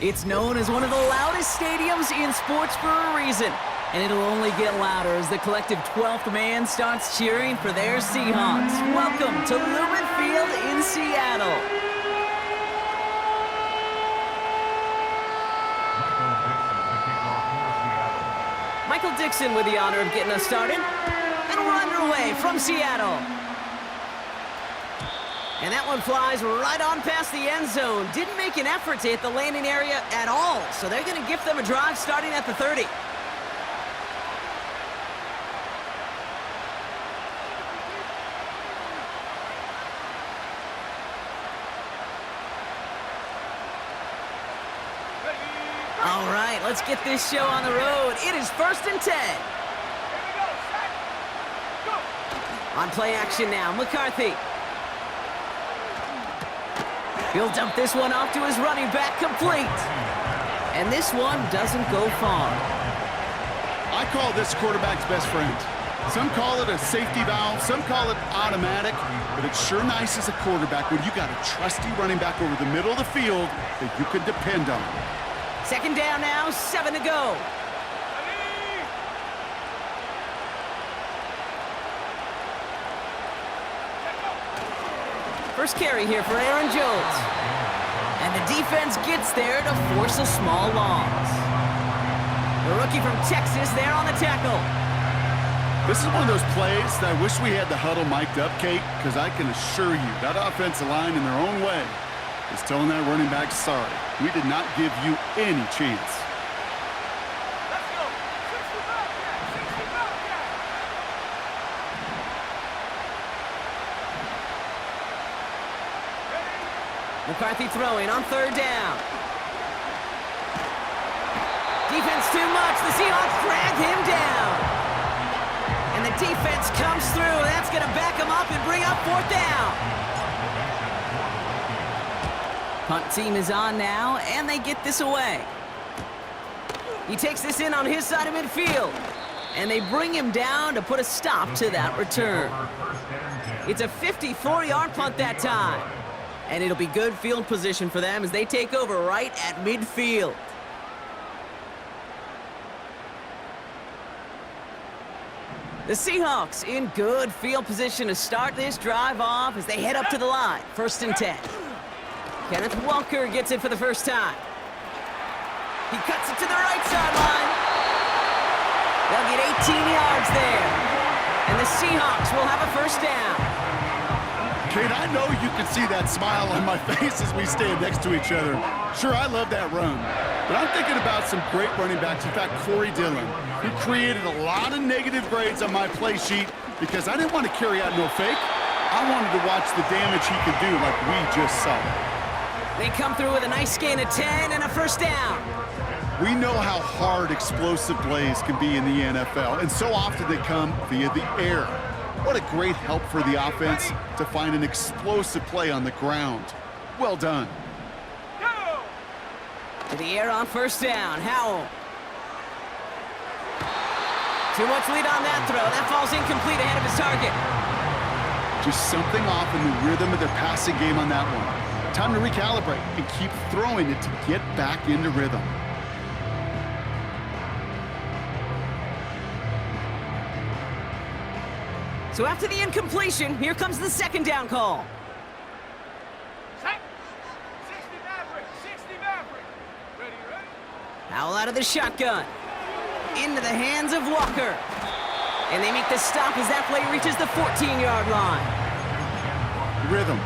It's known as one of the loudest stadiums in sports for a reason, and it'll only get louder as the collective 12th man starts cheering for their Seahawks. Welcome to Lumen Field in Seattle. Michael Dixon with the honor of getting us started, and we're underway from Seattle. And that one flies right on past the end zone. Didn't make an effort to hit the landing area at all, so they're going to gift them a drive starting at the 30. All right, let's get this show on the road. It is 1st and 10. On play action now, McCarthy. He'll dump this one off to his running back, complete. And this one doesn't go far. I call this quarterback's best friend. Some call it a safety valve, some call it automatic, but it's sure nice as a quarterback when you got a trusty running back over the middle of the field that you can depend on. 2nd down now, 7 to go. First carry here for Aaron Jones. And the defense gets there to force a small loss. The rookie from Texas there on the tackle. This is one of those plays that I wish we had the huddle mic'd up, Kate, because I can assure you that offensive line in their own way is telling that running back, sorry, we did not give you any chance. McCarthy throwing on 3rd down. Defense too much. The Seahawks drag him down. And the defense comes through. That's going to back him up and bring up 4th down. Punt team is on now, and they get this away. He takes this in on his side of midfield. And they bring him down to put a stop to that return. It's a 54-yard punt that time. And it'll be good field position for them as they take over right at midfield. The Seahawks in good field position to start this drive off as they head up to the line. 1st and 10. Kenneth Walker gets it for the first time. He cuts it to the right sideline. They'll get 18 yards there. And the Seahawks will have a 1st down. Kate, I know you can see that smile on my face as we stand next to each other. Sure, I love that run. But I'm thinking about some great running backs. In fact, Corey Dillon, who created a lot of negative grades on my play sheet because I didn't want to carry out no fake. I wanted to watch the damage he could do like we just saw. They come through with a nice gain of 10 and a 1st down. We know how hard explosive plays can be in the NFL, and so often they come via the air. What a great help for the offense to find an explosive play on the ground. Well done. To the air on 1st down. Howell. Too much lead on that throw. That falls incomplete ahead of his target. Just something off in the rhythm of their passing game on that one. Time to recalibrate and keep throwing it to get back into rhythm. So after the incompletion, here comes the 2nd down call. 60 Maverick. Ready? Howell out of the shotgun. Into the hands of Walker. And they make the stop as that play reaches the 14-yard line. Rhythm.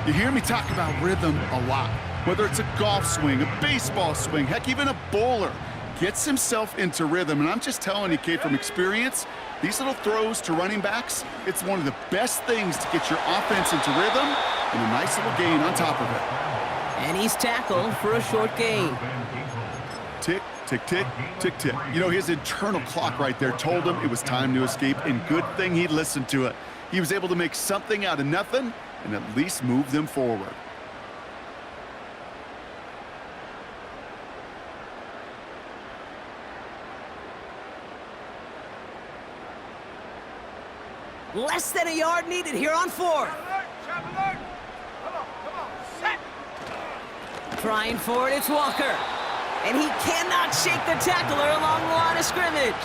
You hear me talk about rhythm a lot. Whether it's a golf swing, a baseball swing, heck, even a bowler gets himself into rhythm. And I'm just telling you, Kate, from experience, these little throws to running backs, it's one of the best things to get your offense into rhythm and a nice little gain on top of it. And he's tackled for a short gain. Tick, tick, tick, tick, tick. You know, his internal clock right there told him it was time to escape, and good thing he listened to it. He was able to make something out of nothing and at least move them forward. Less than a yard needed here on 4th. Come on, set. Trying for it, it's Walker. And he cannot shake the tackler along the line of scrimmage.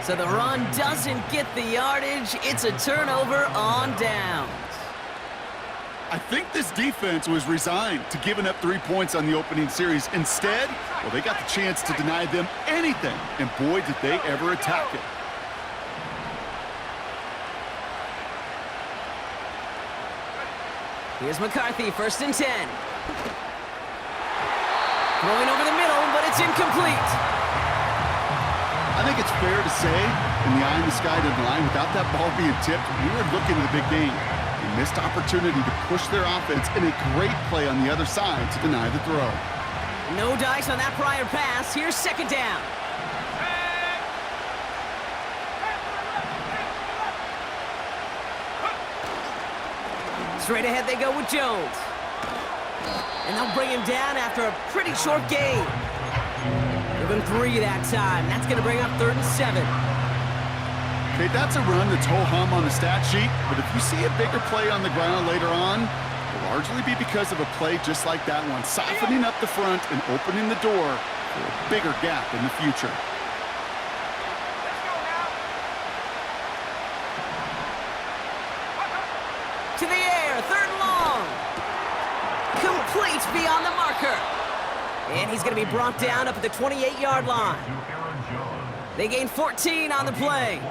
So the run doesn't get the yardage. It's a turnover on downs. I think this defense was resigned to giving up 3 points on the opening series. Instead, well, they got the chance to deny them anything, and boy, did they ever attack it. Here's McCarthy, 1st and 10. Throwing over the middle, but it's incomplete. I think it's fair to say, in the eye in the sky to the line, without that ball being tipped, we were looking at a big game. A missed opportunity to push their offense, and a great play on the other side to deny the throw. No dice on that prior pass. Here's 2nd down. Straight ahead they go with Jones. And they'll bring him down after a pretty short gain. Give him 3 that time. That's going to bring up 3rd and 7. Okay, that's a run that's ho-hum on the stat sheet, but if you see a bigger play on the ground later on, it'll largely be because of a play just like that one, softening up the front and opening the door for a bigger gap in the future. To the air, 3rd and long. Complete beyond the marker. And he's going to be brought down up at the 28-yard line. They gain 14 on the play.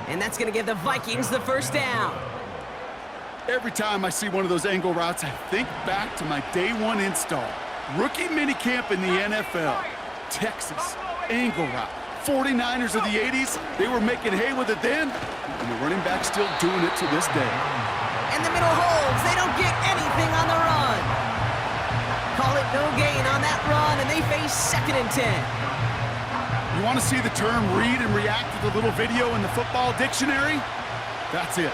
And that's going to give the Vikings the 1st down. Every time I see one of those angle routes, I think back to my day 1 install. Rookie minicamp in the NFL. Texas, angle route. 49ers of the 80s, they were making hay with it then, and the running back's still doing it to this day. And the middle holds. They don't get anything on the run. Call it no gain on that run, and they face 2nd and 10. You want to see the term read and react with a little video in the football dictionary? That's it.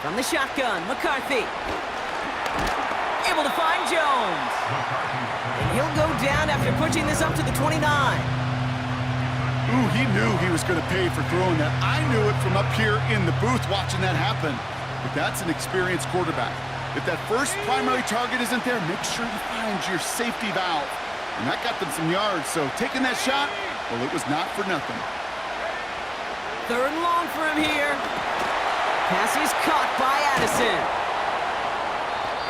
From the shotgun, McCarthy. Able to find Jones. And he'll go down after pushing this up to the 29. Ooh, he knew he was going to pay for throwing that. I knew it from up here in the booth watching that happen. But that's an experienced quarterback. If that first primary target isn't there, make sure you find your safety valve. And that got them some yards, so taking that shot, well, it was not for nothing. 3rd and long for him here. Pass is caught by Addison.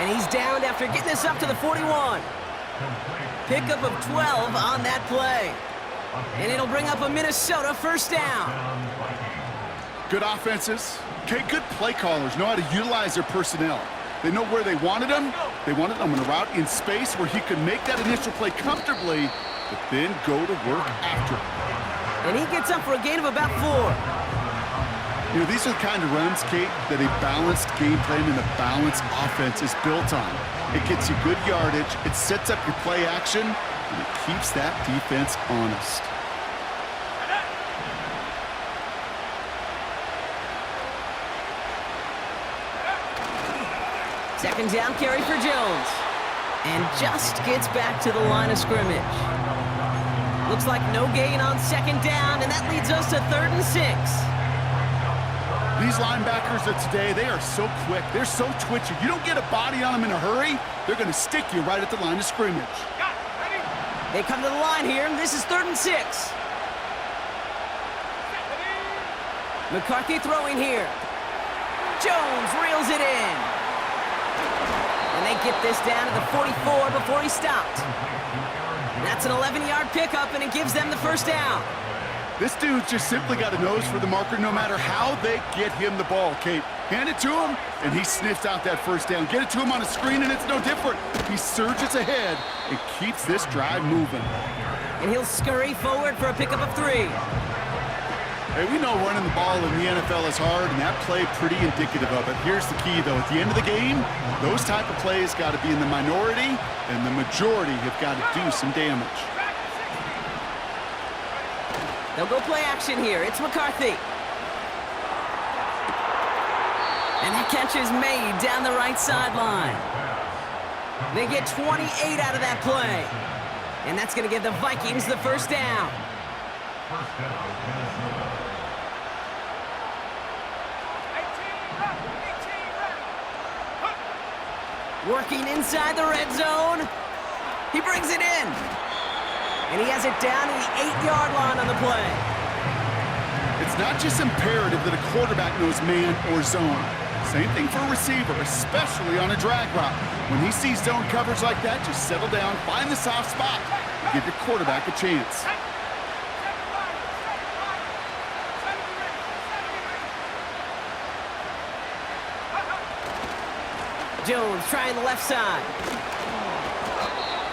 And he's downed after getting this up to the 41. Pickup of 12 on that play. And it'll bring up a Minnesota 1st down. Good offenses, okay, good play callers know how to utilize their personnel. They know where they wanted him. They wanted him on a route in space where he could make that initial play comfortably, but then go to work after it. And he gets up for a gain of about 4. You know, these are the kind of runs, Kate, that a balanced game plan and a balanced offense is built on. It gets you good yardage, it sets up your play action, and it keeps that defense honest. Second down carry for Jones. And just gets back to the line of scrimmage. Looks like no gain on 2nd down, and that leads us to 3rd and 6. These linebackers of today, they are so quick. They're so twitchy. You don't get a body on them in a hurry, they're going to stick you right at the line of scrimmage. They come to the line here, and this is 3rd and 6. McCarthy throwing here. Jones reels it in. And they get this down to the 44 before he stopped. That's an 11-yard pickup, and it gives them the 1st down. This dude's just simply got a nose for the marker no matter how they get him the ball, Kate. Hand it to him, and he sniffs out that 1st down. Get it to him on a screen, and it's no different. He surges ahead and keeps this drive moving. And he'll scurry forward for a pickup of 3. Hey, we know running the ball in the NFL is hard, and that play pretty indicative of it. Here's the key, though. At the end of the game, those type of plays got to be in the minority, and the majority have got to do some damage. They'll go play action here. It's McCarthy. And that catch is made down the right sideline. They get 28 out of that play. And that's going to give the Vikings the 1st down. Working inside the red zone. He brings it in. And he has it down to the 8-yard line on the play. It's not just imperative that a quarterback knows man or zone. Same thing for a receiver, especially on a drag route. When he sees zone coverage like that, just settle down, find the soft spot, and give your quarterback a chance. Jones trying the left side.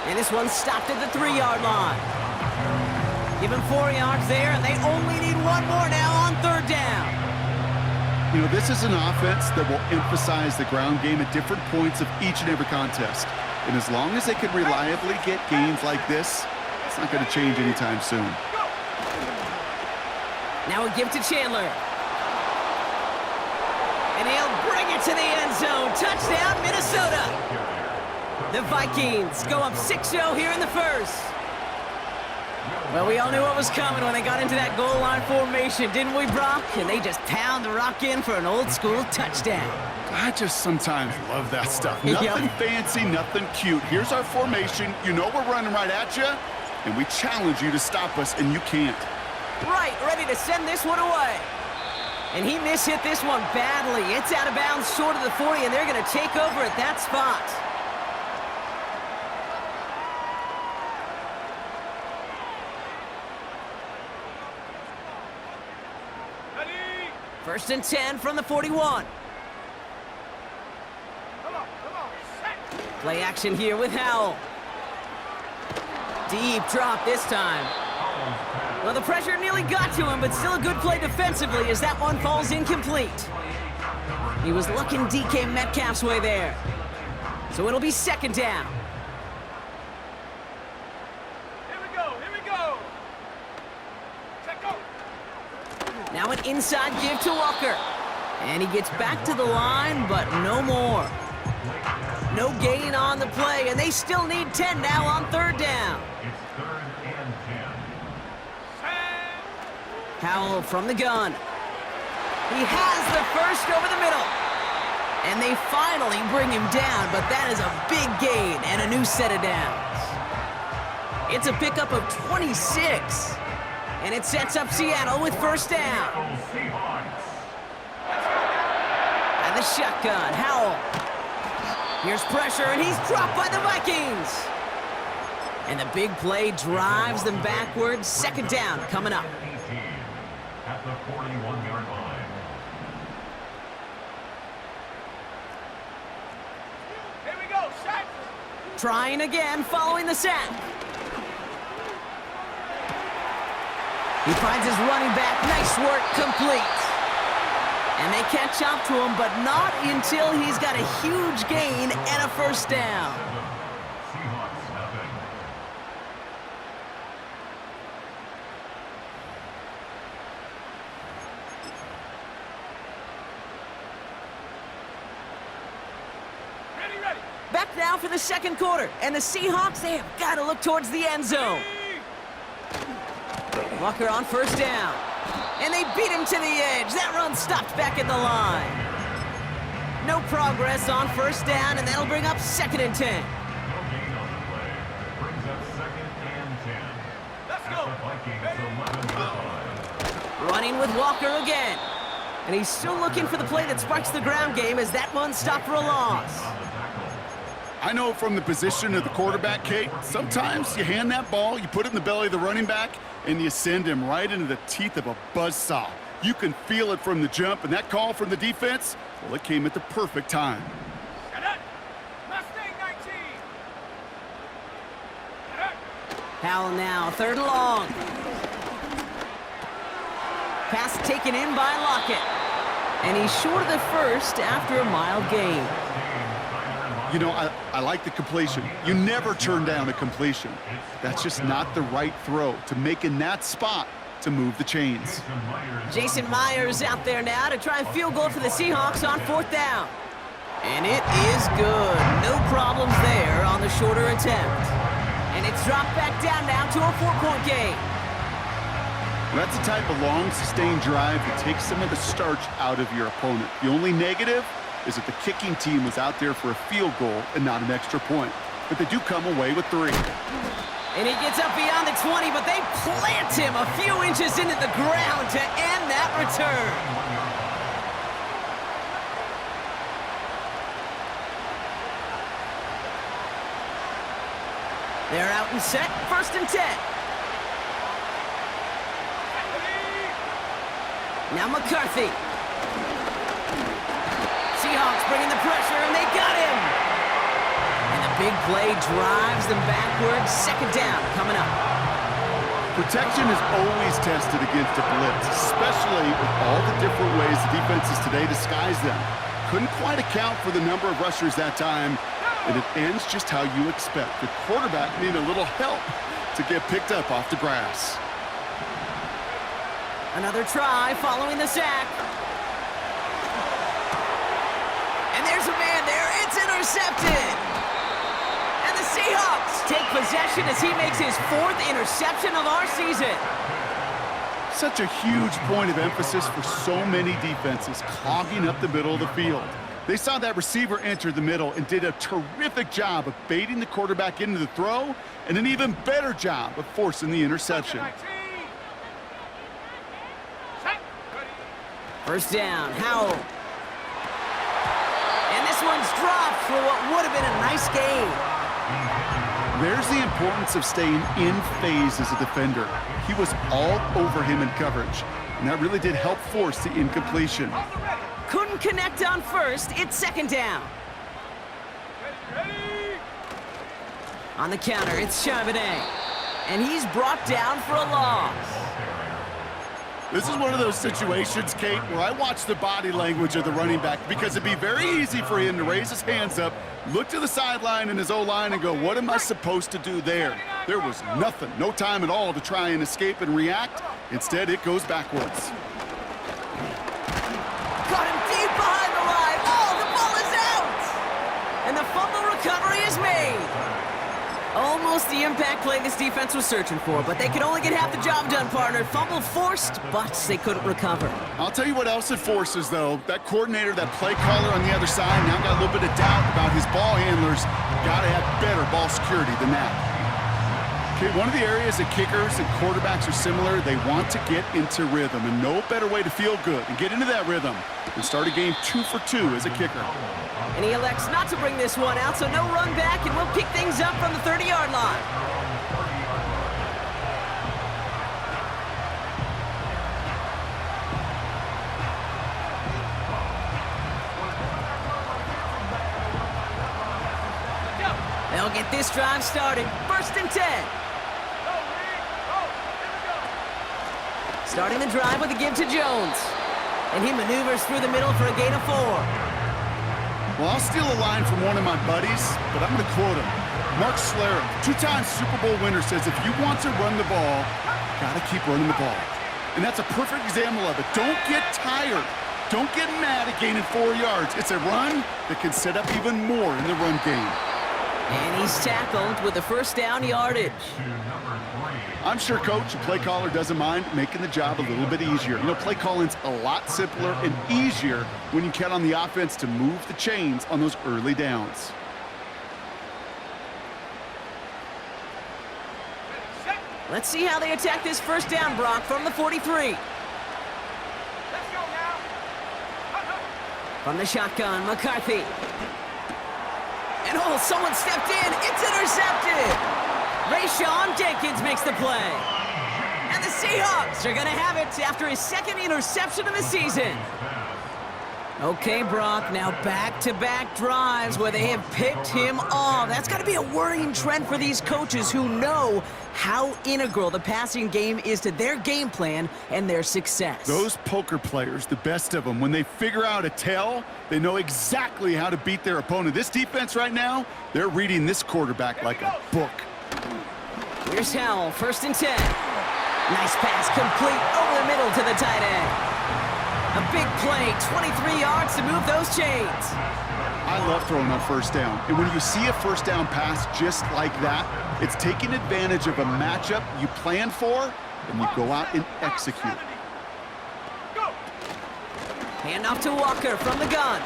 And this one stopped at the 3-yard line. Give him 4 yards there, and they only need one more now on 3rd down. You know, this is an offense that will emphasize the ground game at different points of each and every contest. And as long as they can reliably get gains like this, it's not going to change anytime soon. Now a give to Chandler. And he'll bring it to the end zone. Touchdown, Minnesota. The Vikings go up 6-0 here in the first. Well, we all knew what was coming when they got into that goal line formation, didn't we, Brock? And they just pound the rock in for an old-school touchdown. I just sometimes love that stuff. Nothing fancy, nothing cute. Here's our formation. You know we're running right at you, and we challenge you to stop us, and you can't. Right, ready to send this one away. And he mishit this one badly. It's out of bounds short of the 40, and they're going to take over at that spot. Ready? 1st and 10 from the 41. Come on, set. Play action here with Howell. Deep drop this time. Well, the pressure nearly got to him, but still a good play defensively as that one falls incomplete. He was looking DK Metcalf's way there. So it'll be 2nd down. Here we go. Set, go. Now an inside give to Walker. And he gets back to the line, but no more. No gain on the play, and they still need 10 now on 3rd down. Howell from the gun. He has the first over the middle. And they finally bring him down, but that is a big gain and a new set of downs. It's a pickup of 26. And it sets up Seattle with 1st down. And the shotgun, Howell. Here's pressure, and he's dropped by the Vikings. And the big play drives them backwards. 2nd down coming up. At the 41-yard line. Here we go, set. Trying again following the sack. He finds his running back. Nice work, complete. And they catch up to him, but not until he's got a huge gain and a 1st down. Seahawks nothing. Ready. Back now for the 2nd quarter. And the Seahawks, they have got to look towards the end zone. Walker on 1st down. And they beat him to the edge. That run stopped back at the line. No progress on 1st down, and that'll bring up 2nd and 10. No gain on the play. Brings up 2nd and 10. Let's At go. the Vikings 11-yard line. Running with Walker again. And he's still looking for the play that sparks the ground game as that one stopped for a loss. On the tackle. I know from the position of the quarterback, Kate, sometimes you hand that ball, you put it in the belly of the running back, and you send him right into the teeth of a buzzsaw. You can feel it from the jump, and that call from the defense, well, it came at the perfect time. Get it. Mustang 19. Get it. Howell now, 3rd and long. Pass taken in by Lockett. And he's short of the 1st after a mild gain. You know, I like the completion. You never turn down a completion. That's just not the right throw to make in that spot to move the chains. Jason Myers out there now to try and field goal for the Seahawks on 4th down. And it is good. No problems there on the shorter attempt. And it's dropped back down now to a 4-point game. That's the type of long, sustained drive that takes some of the starch out of your opponent. The only negative, is that the kicking team was out there for a field goal and not an extra point. But they do come away with 3. And he gets up beyond the 20, but they plant him a few inches into the ground to end that return. They're out and set, 1st and 10. Now McCarthy. Seahawks bringing the pressure, and they got him. And the big play drives them backwards. 2nd down coming up. Protection is always tested against a blitz, especially with all the different ways the defenses today disguise them. Couldn't quite account for the number of rushers that time, and it ends just how you expect. The quarterback needed a little help to get picked up off the grass. Another try following the sack. And there's a man there. It's intercepted. And the Seahawks take possession as he makes his 4th interception of our season. Such a huge point of emphasis for so many defenses, clogging up the middle of the field. They saw that receiver enter the middle and did a terrific job of baiting the quarterback into the throw, and an even better job of forcing the interception. 1st down, Howell. And this one's dropped for what would have been a nice gain. There's the importance of staying in phase as a defender. He was all over him in coverage, and that really did help force the incompletion. Couldn't connect on 1st, it's 2nd down. On the counter, it's Charbonnet. And he's brought down for a loss. This is one of those situations, Kate, where I watch the body language of the running back, because it'd be very easy for him to raise his hands up, look to the sideline in his O-line and go, what am I supposed to do there? There was nothing, no time at all to try and escape and react. Instead, it goes backwards. Got him deep behind the line. Oh, the ball is out! And the fumble recovery is made. Almost the impact play this defense was searching for, but they could only get half the job done, partner. Fumble forced, but they couldn't recover. I'll tell you what else it forces, though. That coordinator, that play caller on the other side, now got a little bit of doubt about his ball handlers. Got to have better ball security than that. Okay, one of the areas that kickers and quarterbacks are similar, they want to get into rhythm, and no better way to feel good and get into that rhythm than start a game 2 for 2 as a kicker. And he elects not to bring this one out, so no run back, and we'll pick things up from the 30-yard line. They'll get this drive started. 1st and 10. Starting the drive with a give to Jones. And he maneuvers through the middle for a gain of 4. Well, I'll steal a line from one of my buddies, but I'm going to quote him. Mark Schlereth, 2-time Super Bowl winner, says if you want to run the ball, you got to keep running the ball. And that's a perfect example of it. Don't get tired. Don't get mad at gaining 4 yards. It's a run that can set up even more in the run game. And he's tackled with the 1st down yardage. I'm sure coach and play caller doesn't mind making the job a little bit easier. You know, play calling's a lot simpler and easier when you count on the offense to move the chains on those early downs. Let's see how they attack this 1st down, Brock, from the 43. From the shotgun, McCarthy. And oh, someone stepped in. It's intercepted. Rayshawn Jenkins makes the play. And the Seahawks are going to have it after his 2nd interception of the season. Okay, Brock, now back-to-back drives where they have picked him off. That's got to be a worrying trend for these coaches who know how integral the passing game is to their game plan and their success. Those poker players, the best of them, when they figure out a tell, they know exactly how to beat their opponent. This defense right now, they're reading this quarterback like a book. Here's Howell, 1st and 10. Nice pass complete over the middle to the tight end. A big play, 23 yards to move those chains. I love throwing on 1st down. And when you see a 1st down pass just like that, it's taking advantage of a matchup you plan for, and you go out and execute. Hand off to Walker from the gun.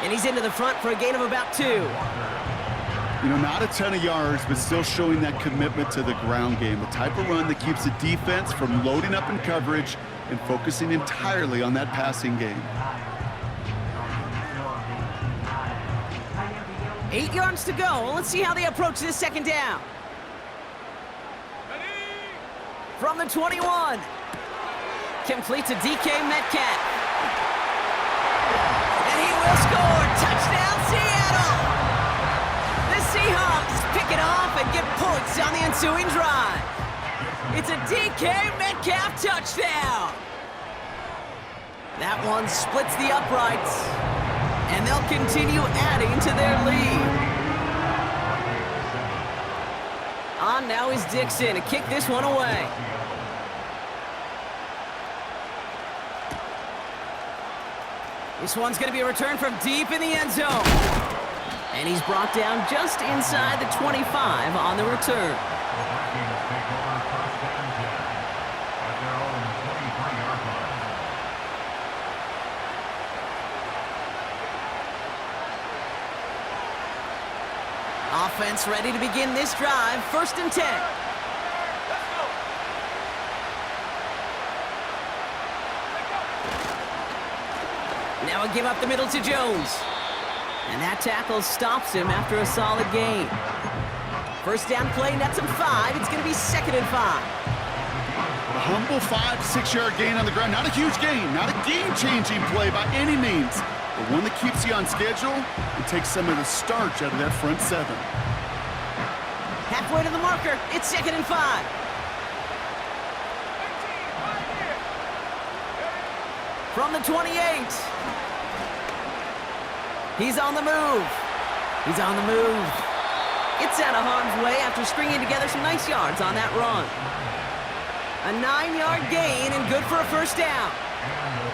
And he's into the front for a gain of about 2. You know, not a ton of yards, but still showing that commitment to the ground game. The type of run that keeps the defense from loading up in coverage and focusing entirely on that passing game. 8 yards to go. Let's see how they approach this second down. From the 21. Complete to DK Metcalf. And he will score. Touchdown, Seattle! The Seahawks pick it off and get points on the ensuing drive. It's a DK Metcalf touchdown. That one splits the uprights, and they'll continue adding to their lead. On now is Dixon to kick this one away. This one's going to be a return from deep in the end zone. And he's brought down just inside the 25 on the return. The Vikings take over first and 10 at their own 23-yard line. Offense ready to begin this drive. First and 10. Now a give up the middle to Jones. And that tackle stops him after a solid gain. First down play, nets him 5. It's going to be 2nd and 5. A humble 5 to 6 yard gain on the ground. Not a huge gain, not a game-changing play by any means, but one that keeps you on schedule and takes some of the starch out of that front 7. Halfway to the marker, it's 2nd and 5. From the 28. He's on the move. He's on the move. It's out of harm's way after stringing together some nice yards on that run. A 9-yard gain and good for a first down.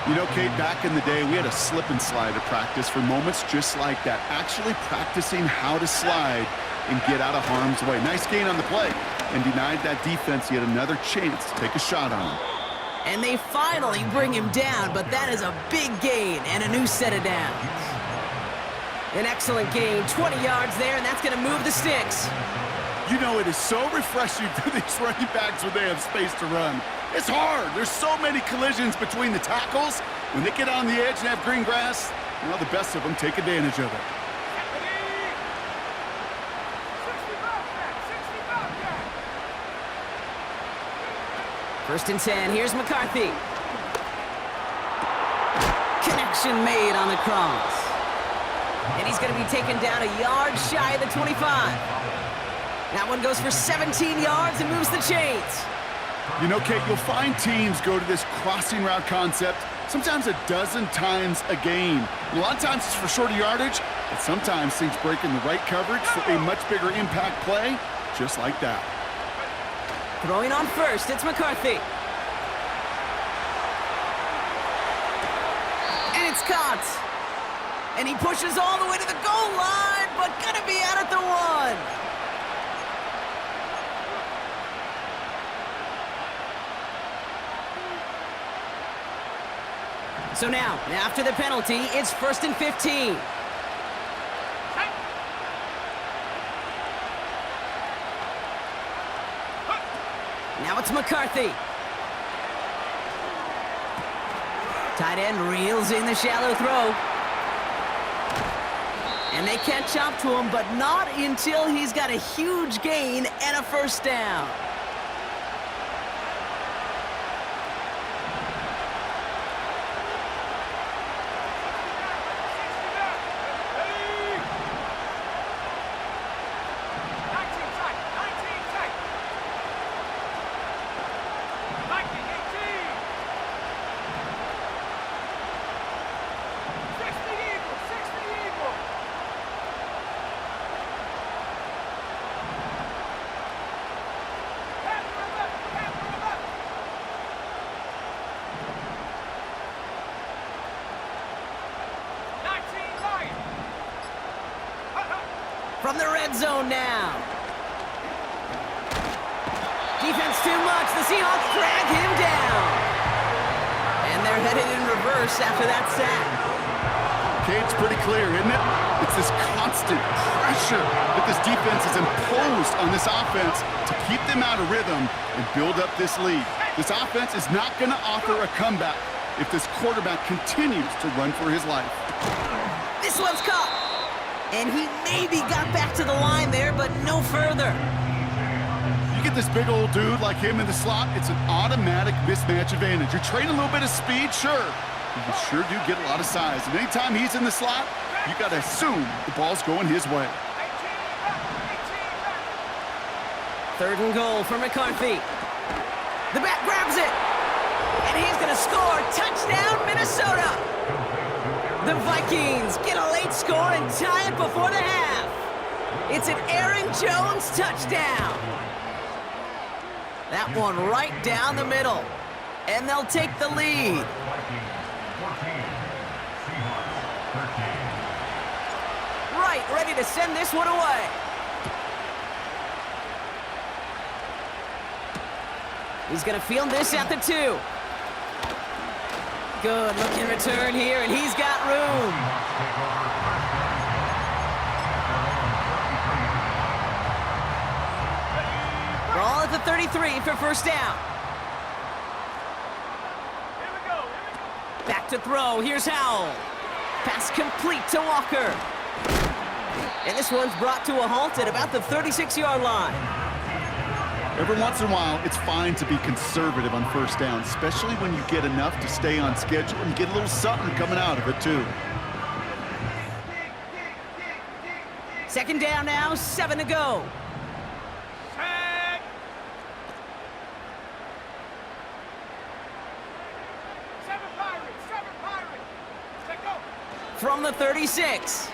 You know, Kate, back in the day, we had a slip and slide at practice for moments just like that. Actually practicing how to slide and get out of harm's way. Nice gain on the play and denied that defense yet another chance to take a shot on him. And they finally bring him down, but that is a big gain and a new set of downs. An excellent gain, 20 yards there, and that's going to move the sticks. You know, it is so refreshing for these running backs when they have space to run. It's hard. There's so many collisions between the tackles. When they get on the edge and have green grass, well, the best of them take advantage of it. First and 10, here's McCarthy. Connection made on the cross. And he's going to be taken down a yard shy of the 25. That one goes for 17 yards and moves the chains. You know, Kate, you'll find teams go to this crossing route concept sometimes a dozen times a game. A lot of times it's for shorter yardage, but sometimes things break in the right coverage for a much bigger impact play, just like that. Throwing on first, it's McCarthy. And it's caught. And he pushes all the way to the goal line, but gonna be out at the 1. So now, after the penalty, it's 1st and 15. Now it's McCarthy. Tight end reels in the shallow throw. And they catch up to him, but not until he's got a huge gain and a first down. From the red zone now. Defense too much. The Seahawks drag him down. And they're headed in reverse after that sack. Okay, it's pretty clear, isn't it? It's this constant pressure that this defense has imposed on this offense to keep them out of rhythm and build up this lead. This offense is not going to offer a comeback if this quarterback continues to run for his life. This one's caught. And he maybe got back to the line there, but no further. You get this big old dude like him in the slot, it's an automatic mismatch advantage. You're trading a little bit of speed, sure. You sure do get a lot of size. And anytime he's in the slot, you got to assume the ball's going his way. 18 3rd and goal for McCarthy. The back grabs it. And he's going to score. Touchdown, Minnesota. The Vikings get a late score and tie it before the half. It's an Aaron Jones touchdown. That one right down the middle. And they'll take the lead. 14, Seahawks 13. Right, ready to send this one away. He's going to field this at the 2. Good looking return here, and he's got room. Ball at the 33 for first down. Here we go. Here we go. Back to throw. Here's Howell. Pass complete to Walker. And this one's brought to a halt at about the 36-yard line. Every once in a while, it's fine to be conservative on first down, especially when you get enough to stay on schedule and get a little something coming out of it, too. 2nd down now, 7 to go. Tag. Seven Pirates. Take go. From the 36.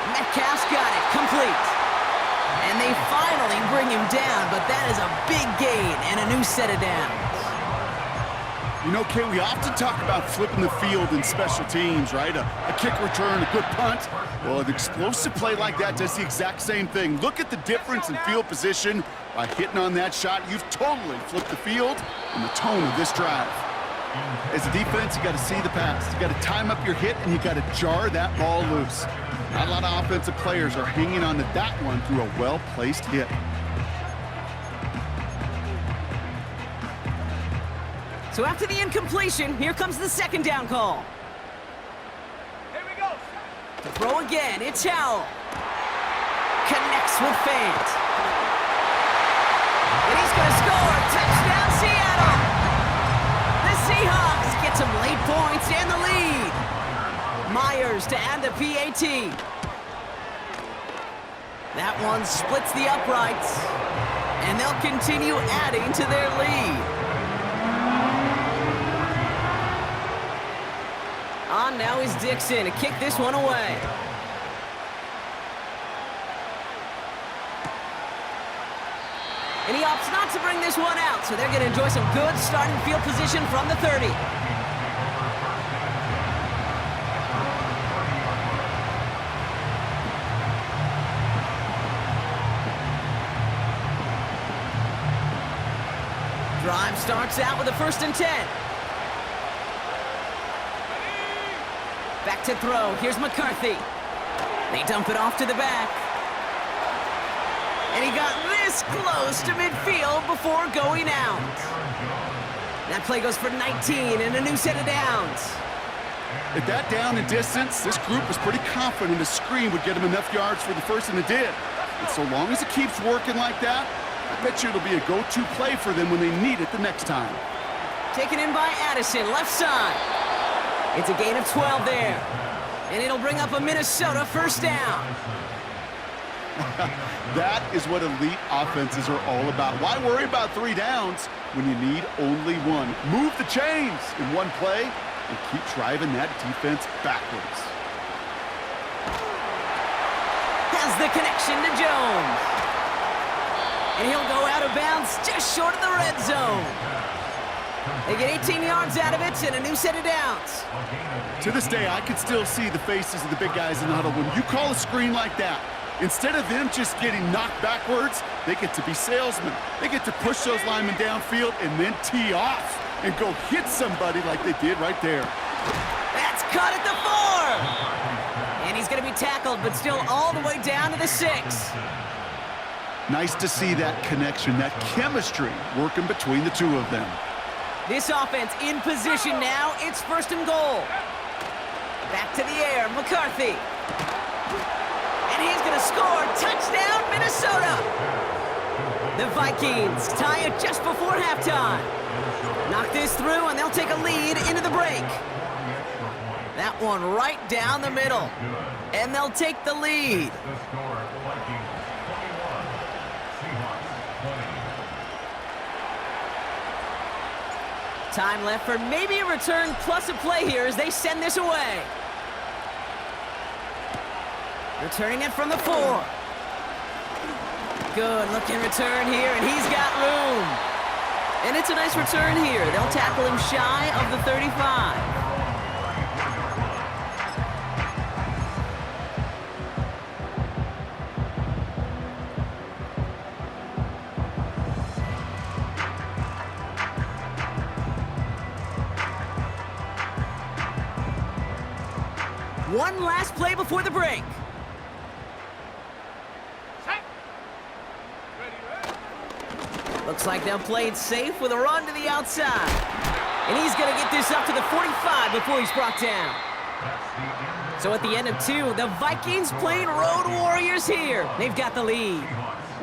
Metcalf's got it, complete. And they finally bring him down, but that is a big gain and a new set of downs. You know, Kay, we often talk about flipping the field in special teams, right? A kick return, a good punt. Well, an explosive play like that does the exact same thing. Look at the difference in field position. By hitting on that shot, you've totally flipped the field and the tone of this drive. As a defense, you got to see the pass. You got to time up your hit, and you got to jar that ball loose. Not a lot of offensive players are hanging on to that one through a well-placed hit. So after the incompletion, here comes the 2nd down call. Here we go. To throw again, it's Howell. Connects with Fant. And he's going to score. Touchdown, Seattle. The Seahawks get some late points and the lead. Myers to add the PAT. That one splits the uprights. And they'll continue adding to their lead. On now is Dixon to kick this one away. And he opts not to bring this one out, so they're going to enjoy some good starting field position from the 30. Drive starts out with a 1st and 10. Back to throw. Here's McCarthy. They dump it off to the back. And he got this close to midfield before going out. That play goes for 19 and a new set of downs. At that down and distance, this group was pretty confident a screen would get him enough yards for the first, and it did. And so long as it keeps working like that, I bet you it'll be a go-to play for them when they need it the next time. Taken in by Addison, left side. It's a gain of 12 there. And it'll bring up a Minnesota 1st down. That is what elite offenses are all about. Why worry about 3 downs when you need only one? Move the chains in one play and keep driving that defense backwards. Has the connection to Jones. And he'll go out of bounds just short of the red zone. They get 18 yards out of it and a new set of downs. To this day, I can still see the faces of the big guys in the huddle. When you call a screen like that, instead of them just getting knocked backwards, they get to be salesmen. They get to push those linemen downfield and then tee off and go hit somebody like they did right there. That's cut at the 4. And he's going to be tackled, but still all the way down to the 6. Nice to see that connection, that chemistry working between the two of them. This offense in position now. It's 1st and goal. Back to the air, McCarthy. And he's going to score. Touchdown, Minnesota. The Vikings tie it just before halftime. Knock this through, and they'll take a lead into the break. That one right down the middle. And they'll take the lead. The score, Vikings 21, Seahawks 20. Time left for maybe a return plus a play here as they send this away. Returning it from the 4. Good looking return here, and he's got room. And it's a nice return here. They'll tackle him shy of the 35. One last play before the break. Set. Ready. Looks like they'll play it safe with a run to the outside. And he's going to get this up to the 45 before he's brought down. So at the end of 2, the Vikings playing Road Warriors here. They've got the lead.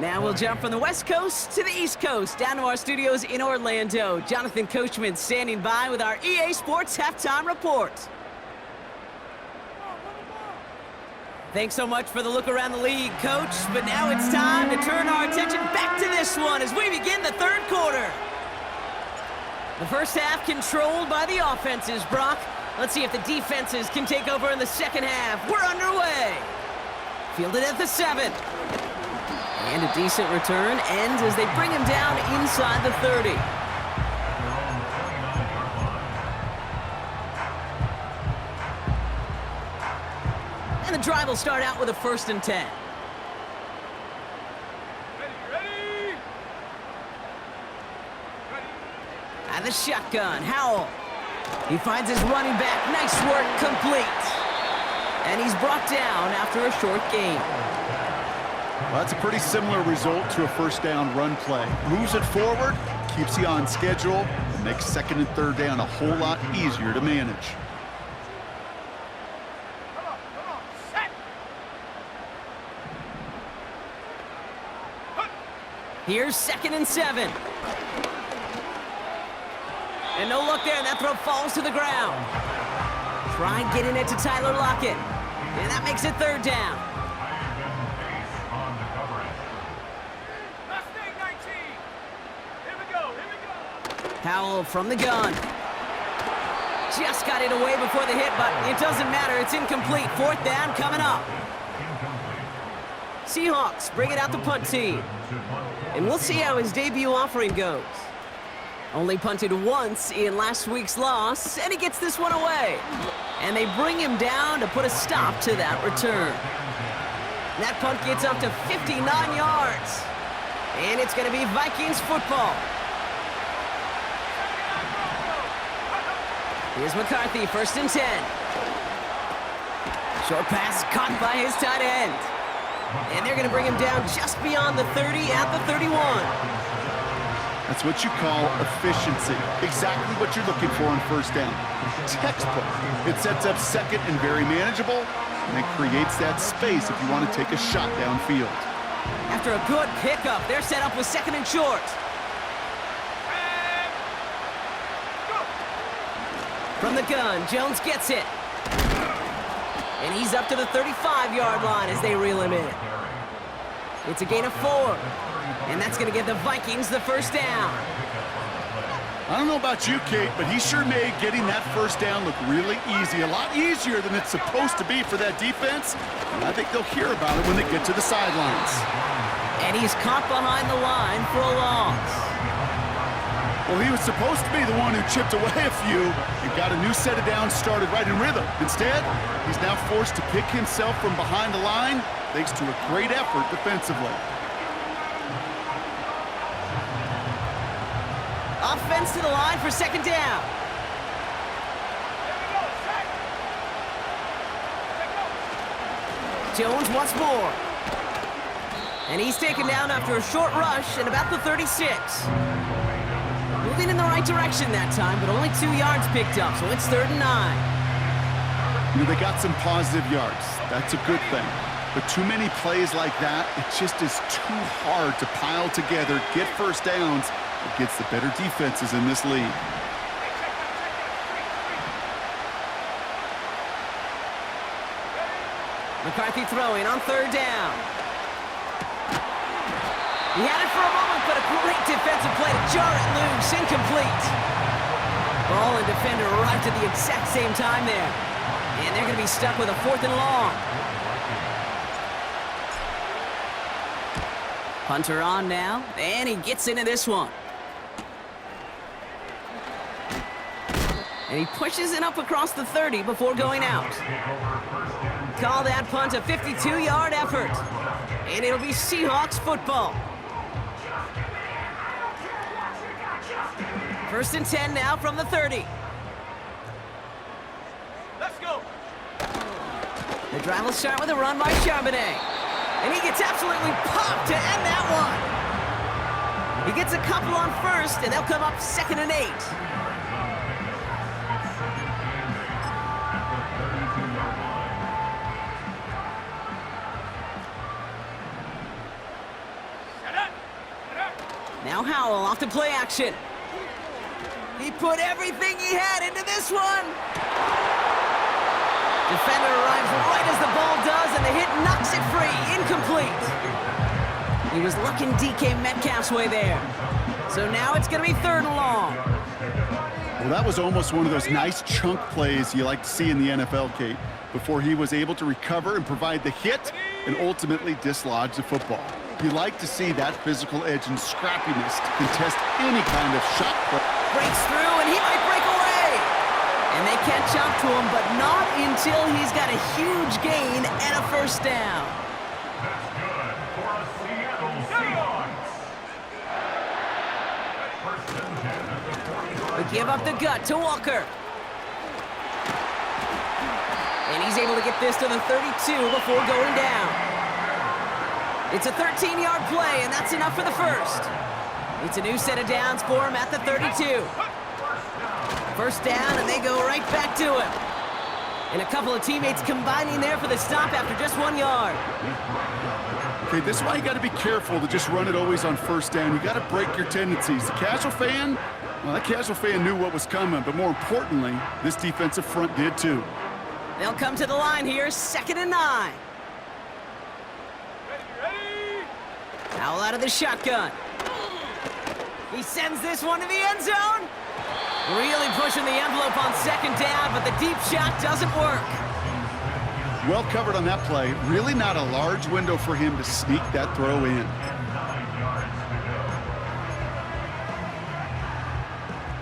Now we'll jump from the West Coast to the East Coast, down to our studios in Orlando. Jonathan Coachman standing by with our EA Sports Halftime Report. Thanks so much for the look around the league, Coach. But now it's time to turn our attention back to this one as we begin the 3rd quarter. The first half controlled by the offenses, Brock. Let's see if the defenses can take over in the second half. We're underway. Fielded at the 7. And a decent return ends as they bring him down inside the 30. And the drive will start out with a 1st and 10. Ready. And the shotgun, Howell. He finds his running back. Nice work, complete. And he's brought down after a short gain. Well, that's a pretty similar result to a 1st down run play. Moves it forward, keeps you on schedule, and makes 2nd and 3rd down a whole lot easier to manage. Come on. Set. Here's 2nd and 7. And no look there, and that throw falls to the ground. Try getting it to Tyler Lockett. And that makes it 3rd down. Mustang 19. Here we go. Howell from the gun. Just got it away before the hit, but it doesn't matter. It's incomplete. 4th down coming up. Seahawks bring it out the punt team. And we'll see how his debut offering goes. Only punted once in last week's loss, and he gets this one away. And they bring him down to put a stop to that return. That punt gets up to 59 yards. And it's going to be Vikings football. Here's McCarthy, 1st and 10. Short pass caught by his tight end. And they're going to bring him down just beyond the 30 at the 31. That's what you call efficiency. Exactly what you're looking for on 1st down. Textbook. It sets up 2nd and very manageable, and it creates that space if you want to take a shot downfield. After a good pickup, they're set up with 2nd and short. And go. From the gun, Jones gets it. And he's up to the 35-yard line as they reel him in. It's a gain of 4. And that's going to give the Vikings the 1st down. I don't know about you, Kate, but he sure made getting that 1st down look really easy. A lot easier than it's supposed to be for that defense. And I think they'll hear about it when they get to the sidelines. And he's caught behind the line for a loss. Well, he was supposed to be the one who chipped away a few and got a new set of downs started right in rhythm. Instead, he's now forced to pick himself from behind the line thanks to a great effort defensively. Offense to the line for second down. Jones once more. And he's taken down after a short rush and about the 36. Moving in the right direction that time, but only 2 yards picked up, so it's 3rd and 9. You know, they got some positive yards. That's a good thing. But too many plays like that, it just is too hard to pile together, get first downs against the better defenses in this league. McCarthy throwing on 3rd down. He had it for a moment, but a great defensive play to jar it loose. Incomplete. Ball and defender arrived at the exact same time there. And they're going to be stuck with a 4th and long. Punter on now, and he gets into this one. And he pushes it up across the 30 before going out. Call that punt a 52-yard effort. And it'll be Seahawks football. 1st and 10 now from the 30. Let's go. The drive will start with a run by Charbonnet. And he gets absolutely popped to end that one. He gets a couple on 1st, and they'll come up 2nd and 8. Now Howell off to play action. He put everything he had into this one. Defender arrives right as the ball does, and the hit knocks it free. Incomplete. He was looking DK Metcalf's way there. So now it's going to be 3rd and long. Well, that was almost one of those nice chunk plays you like to see in the NFL, Kate, before he was able to recover and provide the hit and ultimately dislodge the football. You like to see that physical edge and scrappiness to contest any kind of shot play. Breaks through, and he might break away. And they catch up to him, but not until he's got a huge gain and a 1st down. That's good for a Seattle Seahawks. 1st and 10 at the 40. They give up the gut to Walker. And he's able to get this to the 32 before going down. It's a 13-yard play, and that's enough for the 1st. It's a new set of downs for him at the 32. 1st down, and they go right back to him. And a couple of teammates combining there for the stop after just 1 yard. Okay, this is why you got to be careful to just run it always on 1st down. You got to break your tendencies. The casual fan, well, that casual fan knew what was coming, but more importantly, this defensive front did too. They'll come to the line here, 2nd and 9. Ready? Howell out of the shotgun. He sends this one to the end zone. Really pushing the envelope on 2nd down, but the deep shot doesn't work. Well covered on that play. Really not a large window for him to sneak that throw in.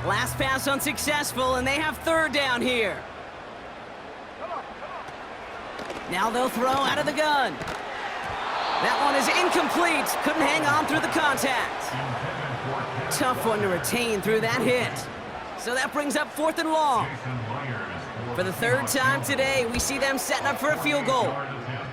Last pass unsuccessful, and they have 3rd down here. Now they'll throw out of the gun. That one is incomplete. Couldn't hang on through the contact. Tough one to retain through that hit. So that brings up 4th and long. For the 3rd time today, we see them setting up for a field goal.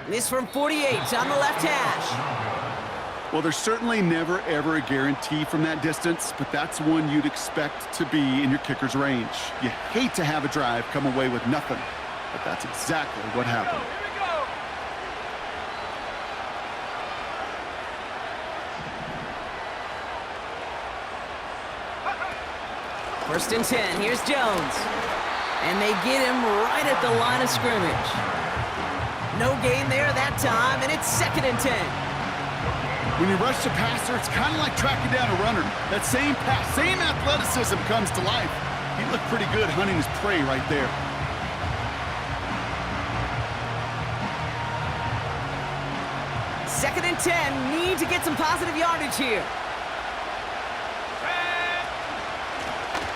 This from 48 on the left hash. Well, there's certainly never, ever a guarantee from that distance, but that's one you'd expect to be in your kicker's range. You hate to have a drive come away with nothing, but that's exactly what happened. First and 10, here's Jones. And they get him right at the line of scrimmage. No gain there that time, and it's 2nd and 10. When you rush the passer, it's kind of like tracking down a runner. That same pass, same athleticism comes to life. He looked pretty good hunting his prey right there. Second and 10, need to get some positive yardage here.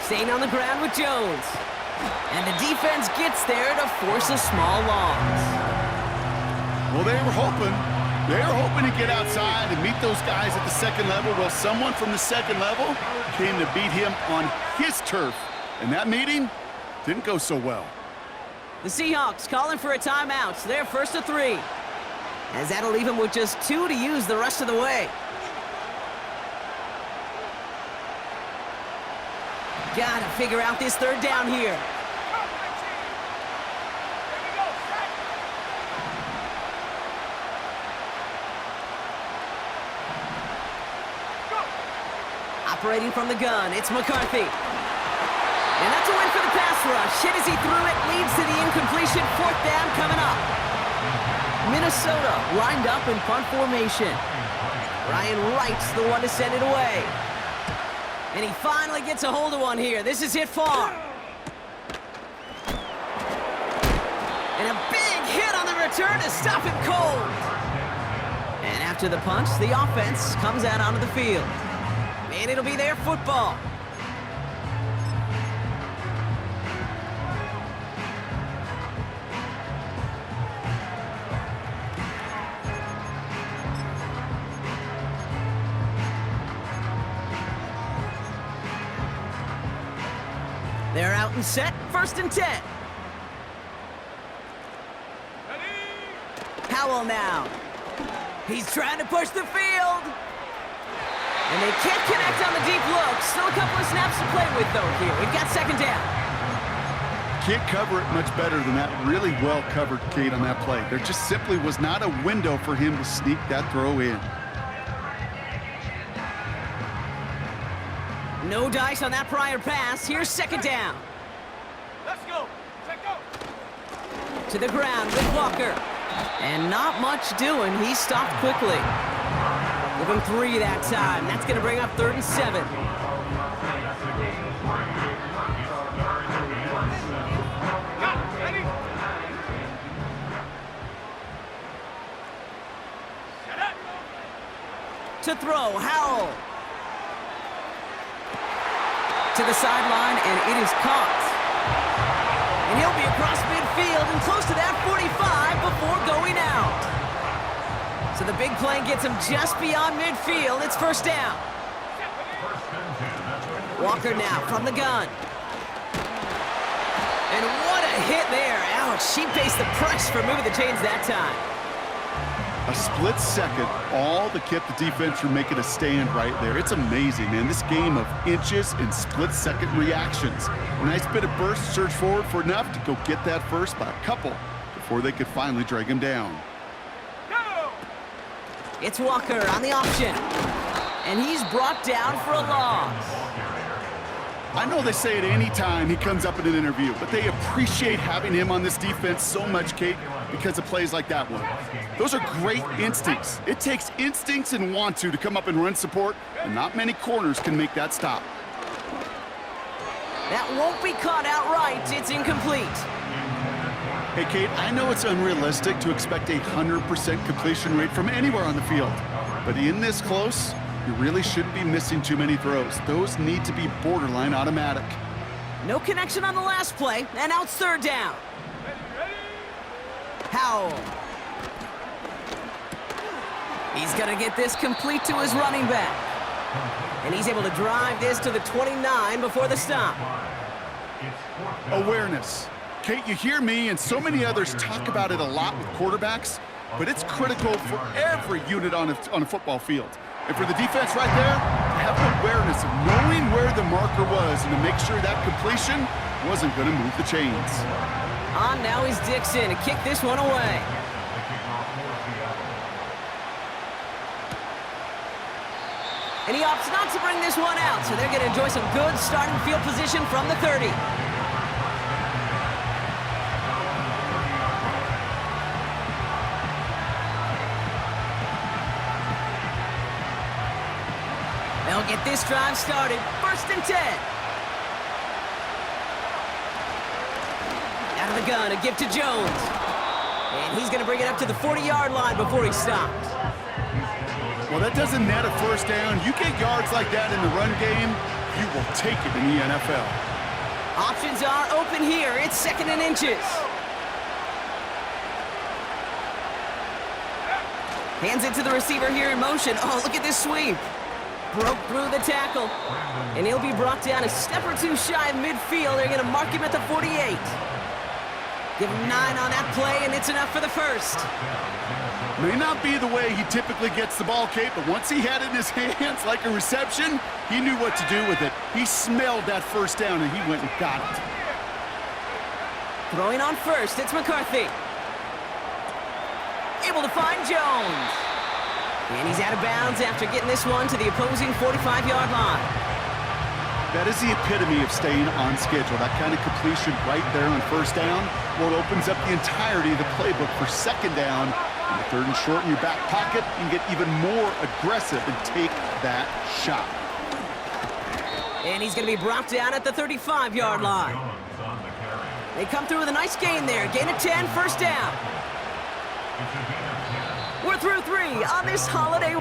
Staying on the ground with Jones. And the defense gets there to force a small loss. Well, they were hoping. They're hoping to get outside and meet those guys at the second level. Well, someone from the second level came to beat him on his turf. And that meeting didn't go so well. The Seahawks calling for a timeout. So they're first to 3. As that'll leave them with just 2 to use the rest of the way. Gotta figure out this third down here. Go, red team. Here we go. Set. Go. Operating from the gun, it's McCarthy. And that's a win for the pass rush. Hit as he threw it, leads to the incompletion. 4th down coming up. Minnesota lined up in punt formation. Ryan Wright's the one to send it away. And he finally gets a hold of one here. This is hit far. And a big hit on the return to stop it cold. And after the punch, the offense comes out onto the field. And it'll be their football. They're out and set, 1st and 10. Ready. Howell now. He's trying to push the field. And they can't connect on the deep look. Still a couple of snaps to play with, though, here. We've got 2nd down. Can't cover it much better than that. Really well covered, Kate, on that play. There just simply was not a window for him to sneak that throw in. No dice on that prior pass. Here's 2nd down. Let's go. Take go. To the ground with Walker. And not much doing. He stopped quickly. Give him 3 that time. That's going to bring up 3rd and 7. Got it. Ready. Set up. To throw, Howell. To the sideline, and it is caught. And he'll be across midfield and close to that 45 before going out. So the big play gets him just beyond midfield. It's 1st down. Walker now from the gun. And what a hit there. Ouch, she faced the press for moving the chains that time. A split second, all that kept the defense from making a stand right there. It's amazing, man. This game of inches and split-second reactions. A nice bit of burst, surge forward for enough to go get that first by a couple before they could finally drag him down. Go. It's Walker on the option. And he's brought down for a loss. I know they say it any time he comes up in an interview, but they appreciate having him on this defense so much, Kate, because of plays like that one. Those are great instincts. It takes instincts and want to come up and run support, and not many corners can make that stop. That won't be caught outright. It's incomplete. Hey, Kate, I know it's unrealistic to expect a 100% completion rate from anywhere on the field, but in this close, you really shouldn't be missing too many throws. Those need to be borderline automatic. No connection on the last play, and now it's 3rd down. Ready. Howell. He's going to get this complete to his running back. And he's able to drive this to the 29 before the stop. Awareness. Kate, you hear me and so many others talk about it a lot with quarterbacks, but it's critical for every unit on a football field. And for the defense right there, to have an awareness of knowing where the marker was and to make sure that completion wasn't going to move the chains. On now is Dixon to kick this one away. And he opts not to bring this one out, so they're going to enjoy some good starting field position from the 30. They'll get this drive started. 1st and 10. Out of the gun, a give to Jones. And he's going to bring it up to the 40-yard line before he stops. Well, that doesn't net a 1st down. You get yards like that in the run game, you will take it in the NFL. Options are open here. It's 2nd and inches. Hands it to the receiver here in motion. Oh, look at this sweep. Broke through the tackle. And he'll be brought down a step or two shy of midfield. They're going to mark him at the 48. Give him 9 on that play, and it's enough for the first. May not be the way he typically gets the ball, Kate, but once he had it in his hands like a reception, he knew what to do with it. He smelled that first down, and he went and got it. Throwing on first, it's McCarthy. Able to find Jones. And he's out of bounds after getting this one to the opposing 45-yard line. That is the epitome of staying on schedule. That kind of completion right there on first down, well, it opens up the entirety of the playbook for second down. And the third and short in your back pocket, you can get even more aggressive and take that shot. And he's going to be brought down at the 35-yard line. They come through with a nice gain there. Gain of 10, first down. We're through 3 on this holiday.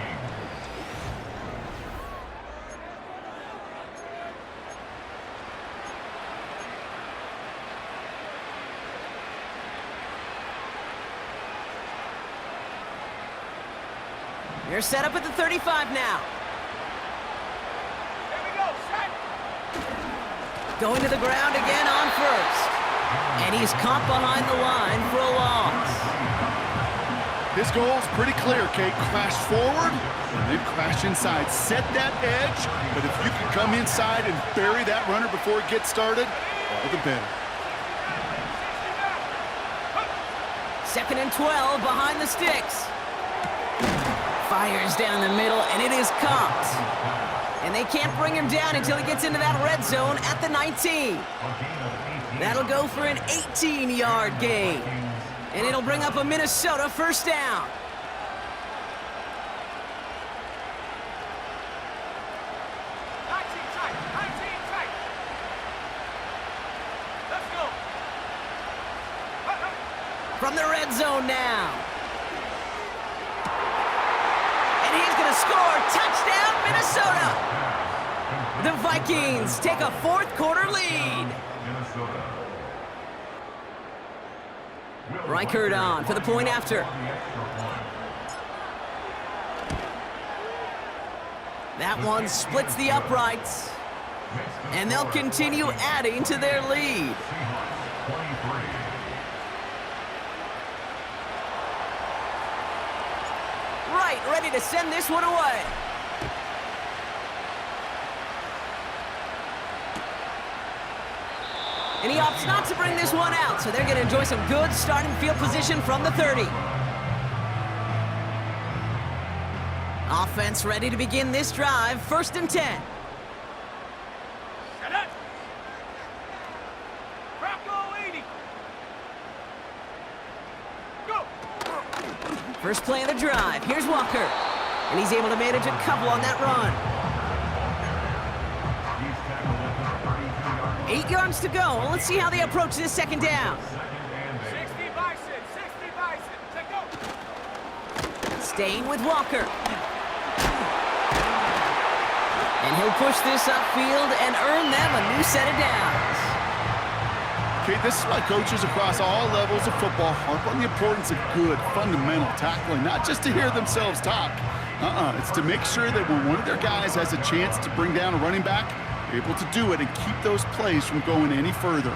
They're set up at the 35 now. Here we go, set. Going to the ground again on first. And he's caught behind the line for a loss. His goal's pretty clear, Kate. Crash forward and then crash inside. Set that edge, but if you can come inside and bury that runner before it gets started, all the better. 2nd and 12 behind the sticks. Fires down the middle, and it is caught. And they can't bring him down until he gets into that red zone at the 19. That'll go for an 18-yard gain. And it'll bring up a Minnesota first down. Let's go. From the red zone now. And he's going to score. Touchdown, Minnesota. The Vikings take a fourth-quarter lead. Reichert on for the point after. That one splits the uprights. And they'll continue adding to their lead. Right, ready to send this one away. And he opts not to bring this one out, so they're going to enjoy some good starting field position from the 30. Offense ready to begin this drive, 1st and 10. Set up. Bronco 80. Go. First play of the drive. Here's Walker. And he's able to manage a couple on that run. 8 yards to go. Let's see how they approach this second down. 60 Bison. 60 Bison. Take go. Staying with Walker. And he'll push this upfield and earn them a new set of downs. Okay, this is why coaches across all levels of football harp on the importance of good, fundamental tackling, not just to hear themselves talk. It's to make sure that when one of their guys has a chance to bring down a running back, they're able to do it and keep those plays from going any further.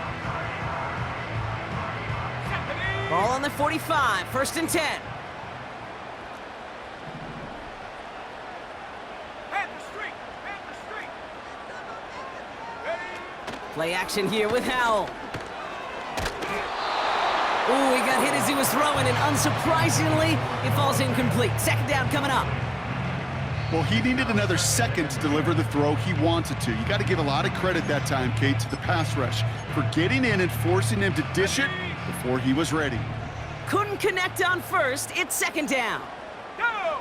Ball on the 45, 1st and 10. Panther Street. Panther Street. Ready. Play action here with Howell. Ooh, he got hit as he was throwing, and unsurprisingly, it falls incomplete. Second down coming up. Well, he needed another second to deliver the throw he wanted to. You got to give a lot of credit that time, Kate, to the pass rush for getting in and forcing him to dish it before he was ready. Couldn't connect on first. It's second down. Go.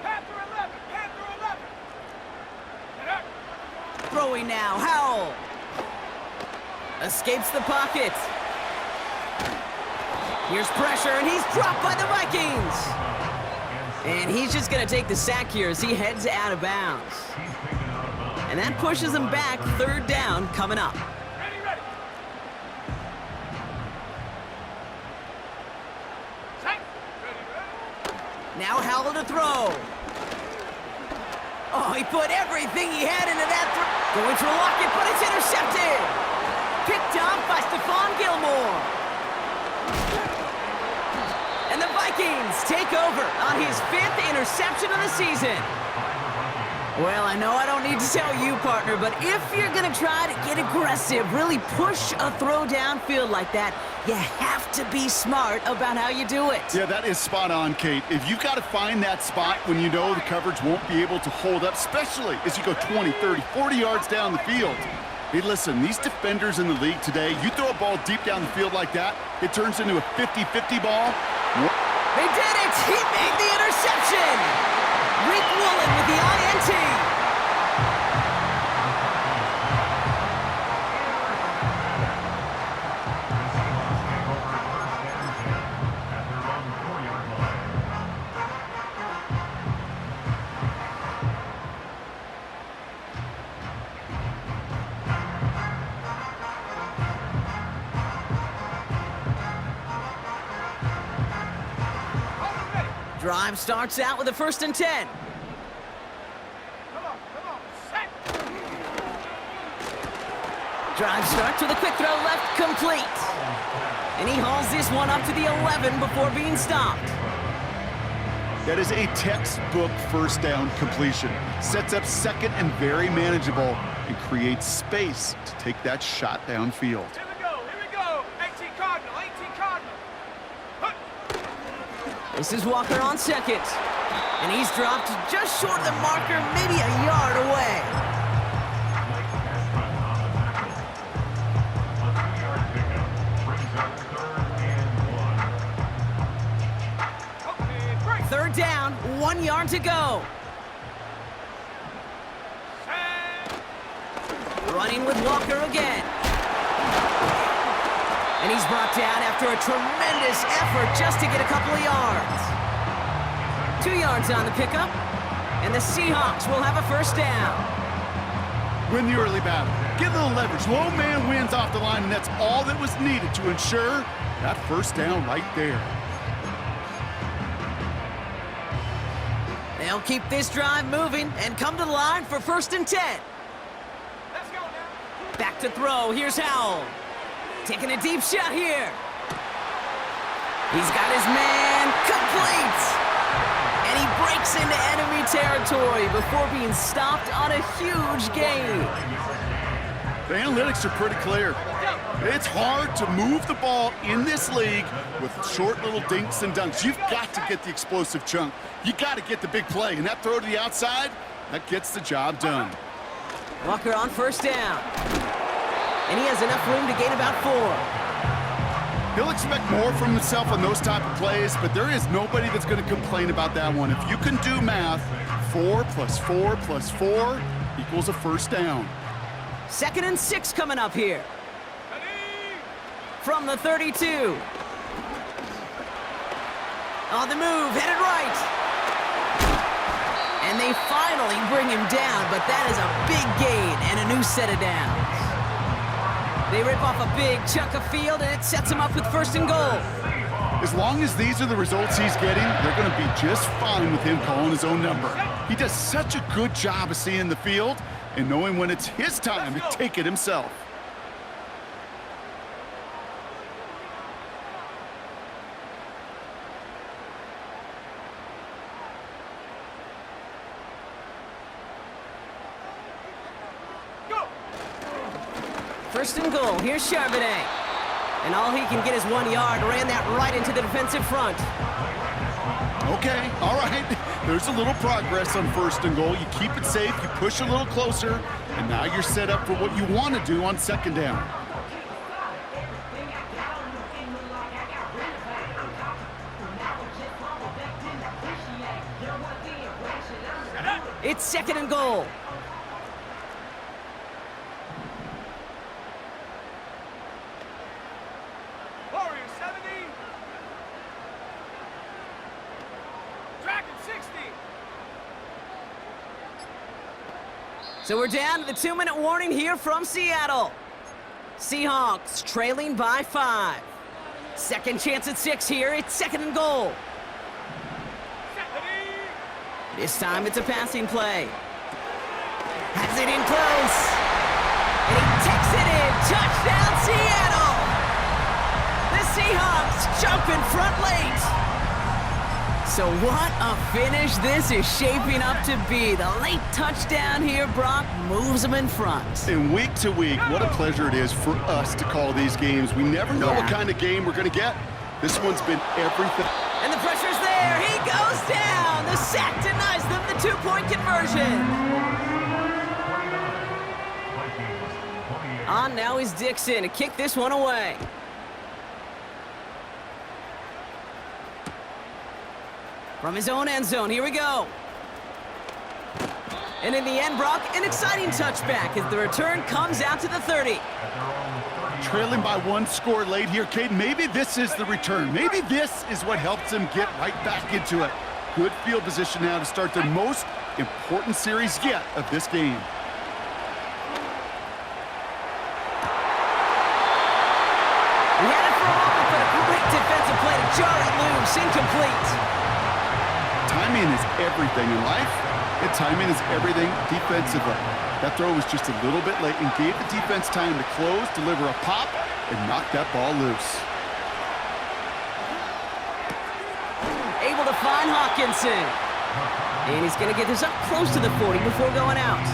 Panther 11. Panther 11. Set up. Throwing now, Howell. Escapes the pocket. Here's pressure, and he's dropped by the Vikings. And he's just going to take the sack here as he heads out of bounds. And that pushes him back, 3rd down coming up. Ready, ready. Set. Ready, ready. Now Howell to throw. Oh, he put everything he had into that throw. Going for Lockett, but it's intercepted. Picked up by Stephon Gilmore. And the Vikings take over on his 5th interception of the season. Well, I know I don't need to tell you, partner, but if you're going to try to get aggressive, really push a throw downfield like that, you have to be smart about how you do it. Yeah, that is spot on, Kate. If you've got to find that spot when you know the coverage won't be able to hold up, especially as you go 20, 30, 40 yards down the field. Hey, listen, these defenders in the league today, you throw a ball deep down the field like that, it turns into a 50-50 ball. They did it! He made the interception! Rick Woolen with the INT! Drive starts out with a 1st and 10. Come on, set. Drive starts with a quick throw left, complete. And he hauls this one up to the 11 before being stopped. That is a textbook first down completion. Sets up 2nd and very manageable and creates space to take that shot downfield. Here we go. 18 Cardinal. This is Walker on 2nd. And he's dropped just short of the marker, maybe a yard away. Third down, 1 yard to go. Running with Walker again. And he's brought down after a tremendous effort just to get a couple of yards. 2 yards on the pickup, and the Seahawks will have a 1st down. Win the early battle. Get a little leverage. Low man wins off the line, and that's all that was needed to ensure that 1st down right there. They'll keep this drive moving and come to the line for 1st and 10. Let's go now. Back to throw. Here's Howell. Taking a deep shot here. He's got his man complete. And he breaks into enemy territory before being stopped on a huge gain. The analytics are pretty clear. It's hard to move the ball in this league with short little dinks and dunks. You've got to get the explosive chunk. You got to get the big play. And that throw to the outside, that gets the job done. Walker on 1st down. And he has enough room to gain about 4. He'll expect more from himself on those type of plays, but there is nobody that's going to complain about that one. If you can do math, 4 + 4 + 4 equals a 1st down. 2nd and 6 coming up here. From the 32. On the move, headed right. And they finally bring him down, but that is a big gain and a new set of downs. They rip off a big chunk of field, and it sets him up with 1st and goal. As long as these are the results he's getting, they're going to be just fine with him calling his own number. He does such a good job of seeing the field and knowing when it's his time to take it himself. Go. 1st and goal. Here's Charbonnet. And all he can get is 1 yard. Ran that right into the defensive front. Okay, all right. There's a little progress on 1st and goal. You keep it safe, you push a little closer, and now you're set up for what you want to do on 2nd down. It's 2nd and goal. Warriors 70. Dragon 60. So we're down to the 2-minute warning here from Seattle. Seahawks trailing by 5. Second chance at 6 here. It's 2nd and goal. Set. This time it's a passing play. Has it in close. And he takes it in. Touchdown, Seattle! The Seahawks jump in front late. So what a finish this is shaping up to be. The late touchdown here, Brock, moves them in front. And week to week, what a pleasure it is for us to call these games. We never know what kind of game we're going to get. This one's been everything. And the pressure's there. He goes down. The sack denies them the two-point conversion. On now is Dixon to kick this one away. From his own end zone, here we go. And in the end, Brock, an exciting touchback as the return comes out to the 30. Trailing by one score late here, Caden. Maybe this is the return. Maybe this is what helps him get right back into it. Good field position now to start the most important series yet of this game. We had it for a moment, but a great defensive play to jar it loose. Incomplete. Timing is everything in life, and timing is everything defensively. That throw was just a little bit late and gave the defense time to close, deliver a pop, and knock that ball loose. Able to find Hawkinson. And he's going to get this up close to the 40 before going out.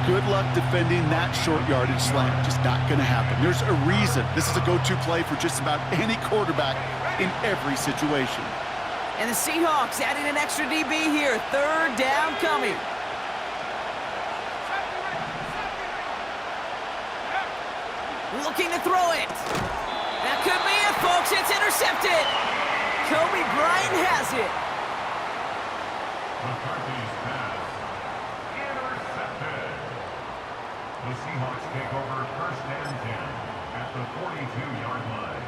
Good luck defending that short yardage slant. Just not going to happen. There's a reason this is a go-to play for just about any quarterback in every situation. And the Seahawks adding an extra DB here. Third down coming. Looking to throw it. That could be it, folks. It's intercepted. Kobe Bryant has it. McCarthy's pass. Intercepted. The Seahawks take over first and 10 at the 42-yard line.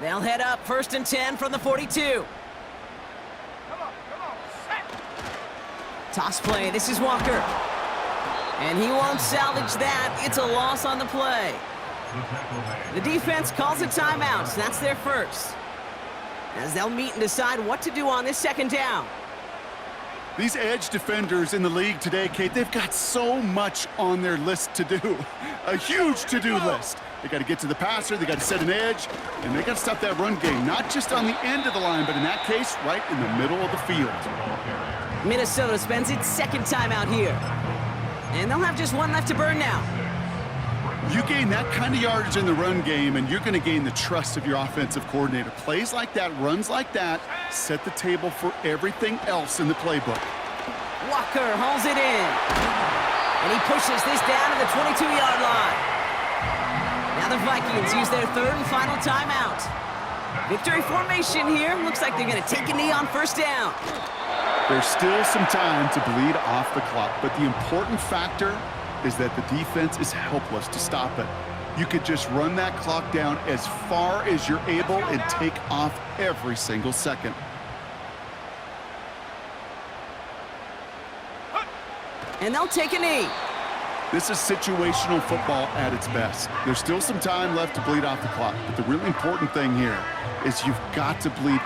They'll head up first and 10 from the 42. Come on, set. Toss play, this is Walker. And he won't salvage that. It's a loss on the play. The defense calls a timeout, so that's their first. As they'll meet and decide what to do on this second down. These edge defenders in the league today, Kate, they've got so much on their list to do. A huge to-do list. They got to get to the passer, they got to set an edge, and they got to stop that run game, not just on the end of the line, but in that case, right in the middle of the field. Minnesota spends its second timeout here. And they'll have just one left to burn now. You gain that kind of yardage in the run game, and you're going to gain the trust of your offensive coordinator. Plays like that, runs like that, set the table for everything else in the playbook. Walker holds it in. And he pushes this down to the 22-yard line. Now the Vikings use their third and final timeout. Victory formation here. Looks like they're going to take a knee on first down. There's still some time to bleed off the clock, but the important factor is that the defense is helpless to stop it. You could just run that clock down as far as you're able and take off every single second. And they'll take a knee. This is situational football at its best. There's still some time left to bleed off the clock, but the really important thing here is you've got to bleed